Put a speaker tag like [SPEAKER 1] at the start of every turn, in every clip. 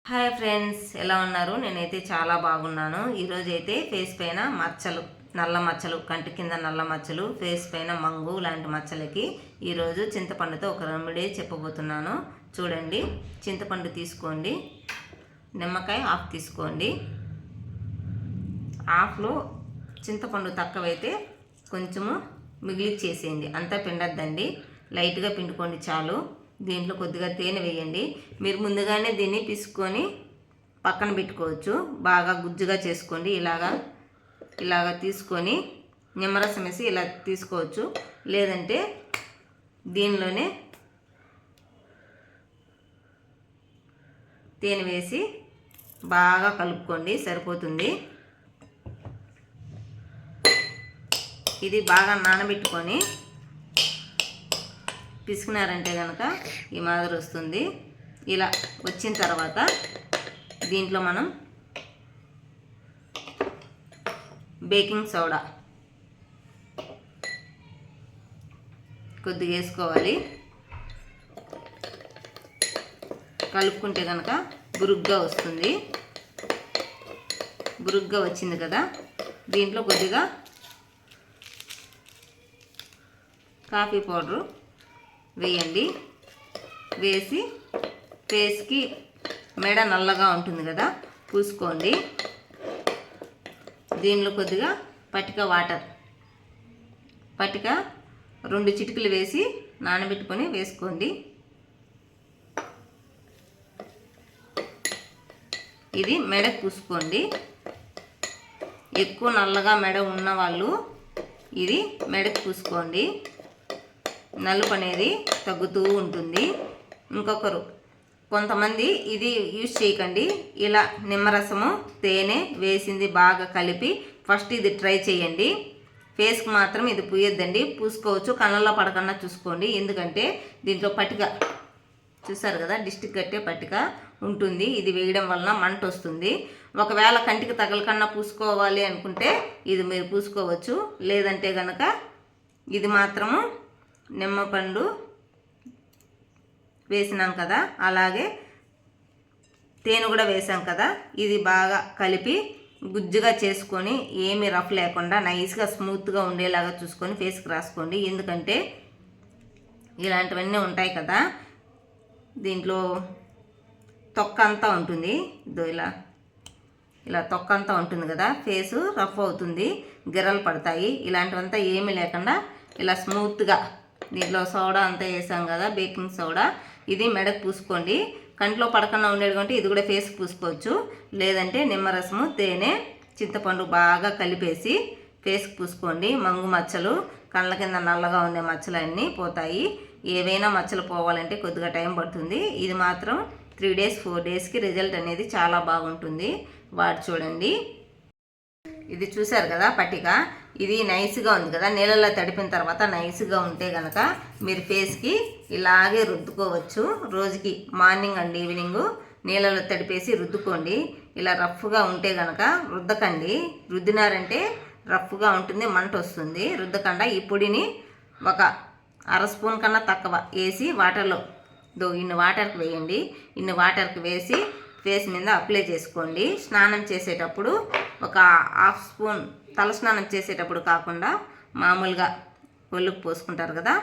[SPEAKER 1] Hi friends, ఎలా ఉన్నారు? నేనైతే చాలా బాగున్నాను. ఈరోజు అయితే ఫేస్ పైన మచ్చలు, నల్ల మచ్చలు, కంటి కింద నల్ల మచ్చలు, ఫేస్ పైన మంగు లాంటి మచ్చలకి ఈరోజు చింతపండుతో ఒక రెమెడీ చెప్పబోతున్నాను. చూడండి, చింతపండు తీసుకోండి, నిమ్మకాయ హాఫ్ తీసుకోండి. హాఫ్లో చింతపండు తక్కువైతే కొంచెము మిగిలిచ్చేసేయండి, అంతా పిండద్దండి, లైట్గా పిండుకోండి చాలు. దీంట్లో కొద్దిగా తేనె వేయండి. మీరు ముందుగానే దీన్ని పిసుకొని పక్కన పెట్టుకోవచ్చు. బాగా గుజ్జుగా చేసుకోండి. ఇలాగా తీసుకొని నిమ్మరసం వేసి ఇలా తీసుకోవచ్చు. లేదంటే దీనిలోనే తేనె వేసి బాగా కలుపుకోండి, సరిపోతుంది. ఇది బాగా నానబెట్టుకొని పిసికినారంటే కనుక ఈ మాదిరి వస్తుంది. ఇలా వచ్చిన తర్వాత దీంట్లో మనం బేకింగ్ సోడా కొద్దిగా వేసుకోవాలి. కలుపుకుంటే కనుక బురుగ్గా వస్తుంది. బురుగ్గా వచ్చింది కదా, దీంట్లో కొద్దిగా కాఫీ పౌడరు వేయండి. వేసి ఫేస్కి మెడ నల్లగా ఉంటుంది కదా, పూసుకోండి. దీనిలో కొద్దిగా పటిక 2 చిటికలు వేసి నానబెట్టుకొని వేసుకోండి. ఇది మెడకు పూసుకోండి. ఎక్కువ నల్లగా మెడ ఉన్నవాళ్ళు ఇది మెడకు పూసుకోండి. నలుపు అనేది తగ్గుతూ ఉంటుంది. కొంతమంది ఇది యూజ్ చేయకండి. ఇలా నిమ్మరసము తేనె వేసింది బాగా కలిపి ఫస్ట్ ఇది ట్రై చేయండి. ఫేస్కి మాత్రం ఇది పూయొద్దండి. పూసుకోవచ్చు, కళ్ళల్లో పడకుండా చూసుకోండి. ఎందుకంటే దీంట్లో పటిక చూసారు కదా, డిస్టిక్ కట్టే పటిక ఉంటుంది. ఇది వేయడం వలన మంట వస్తుంది. ఒకవేళ కంటికి తగలకన్నా పూసుకోవాలి అనుకుంటే ఇది మీరు పూసుకోవచ్చు. లేదంటే కనుక ఇది మాత్రము నిమ్మపండు వేసినాం కదా, అలాగే తేనె కూడా వేసాం కదా, ఇది బాగా కలిపి గుజ్జుగా చేసుకొని ఏమీ రఫ్ లేకుండా నైస్గా స్మూత్గా ఉండేలాగా చూసుకొని ఫేస్కి రాసుకోండి. ఎందుకంటే ఇలాంటివన్నీ ఉంటాయి కదా, దీంట్లో తొక్క అంతా ఉంటుంది. ఇలా తొక్క అంతా ఉంటుంది కదా, ఫేసు రఫ్ అవుతుంది, గిర్రలు పడతాయి. ఇలాంటివంతా ఏమీ లేకుండా ఇలా స్మూత్గా దీంట్లో సోడా అంతా వేసాం కదా, బేకింగ్ సోడా, ఇది మెడకు పూసుకోండి. కంట్లో పడకుండా ఉండేది కంటే ఇది కూడా ఫేస్కి పూసుకోవచ్చు. లేదంటే నిమ్మరసము తేనె చింతపండు బాగా కలిపేసి ఫేస్కి పూసుకోండి. మంగు మచ్చలు, కళ్ళ కింద నల్లగా ఉండే మచ్చలు అన్నీ పోతాయి. ఏవైనా మచ్చలు పోవాలంటే కొద్దిగా టైం పడుతుంది. ఇది మాత్రం 3 days 4 daysకి రిజల్ట్ అనేది చాలా బాగుంటుంది. వాటి చూడండి. ఇది చూసారు కదా పట్టిక, ఇది నైస్గా ఉంది కదా, నీళ్ళల్లో తడిపిన తర్వాత నైస్గా ఉంటే కనుక మీరు ఫేస్కి ఇలాగే రుద్దుకోవచ్చు. రోజుకి మార్నింగ్ అండ్ ఈవినింగ్ నీళ్ళలో తడిపేసి రుద్దుకోండి. ఇలా రఫ్గా ఉంటే కనుక రుద్దకండి. రుద్దినారంటే రఫ్గా ఉంటుంది, మంట వస్తుంది. రుద్దకుండా ఈ పొడిని ఒక 1/2 స్పూన్ కన్నా తక్కువ వేసి వాటర్లో ఇన్ని వాటర్కి వేయండి. ఇన్ని వాటర్కి వేసి ఫేస్ మీద అప్లై చేసుకోండి. స్నానం చేసేటప్పుడు ఒక 1/2 స్పూన్, తల స్నానం చేసేటప్పుడు కాకుండా మామూలుగా ఒళ్ళుకు పోసుకుంటారు కదా,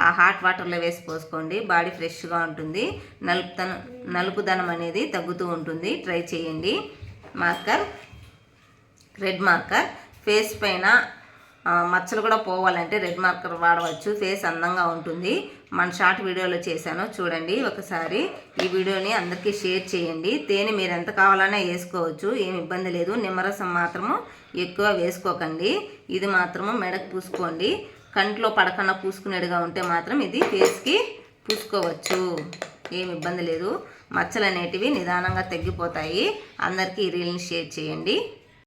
[SPEAKER 1] ఆ హాట్ వాటర్లో వేసి పోసుకోండి. బాడీ ఫ్రెష్గా ఉంటుంది. నలుపుదనం అనేది తగ్గుతూ ఉంటుంది. ట్రై చేయండి. రెడ్ మార్కర్ ఫేస్ పైన మచ్చలు కూడా పోవాలంటే రెడ్ మార్కర్ వాడవచ్చు. ఫేస్ అందంగా ఉంటుంది. మన షార్ట్ వీడియోలో చేశాను, చూడండి ఒకసారి. ఈ వీడియోని అందరికీ షేర్ చేయండి. తేనె మీరు ఎంత కావాలన్నా వేసుకోవచ్చు, ఏమి ఇబ్బంది లేదు. నిమ్మరసం మాత్రము ఎక్కువ వేసుకోకండి. ఇది మాత్రము మెడకు పూసుకోండి. కంట్లో పడకన్నా పూసుకునేట్టుగా ఉంటే మాత్రం ఇది ఫేస్కి పూసుకోవచ్చు, ఏమి ఇబ్బంది లేదు. మచ్చలు అనేటివి నిదానంగా తగ్గిపోతాయి. అందరికీ ఈ రీల్ని షేర్ చేయండి.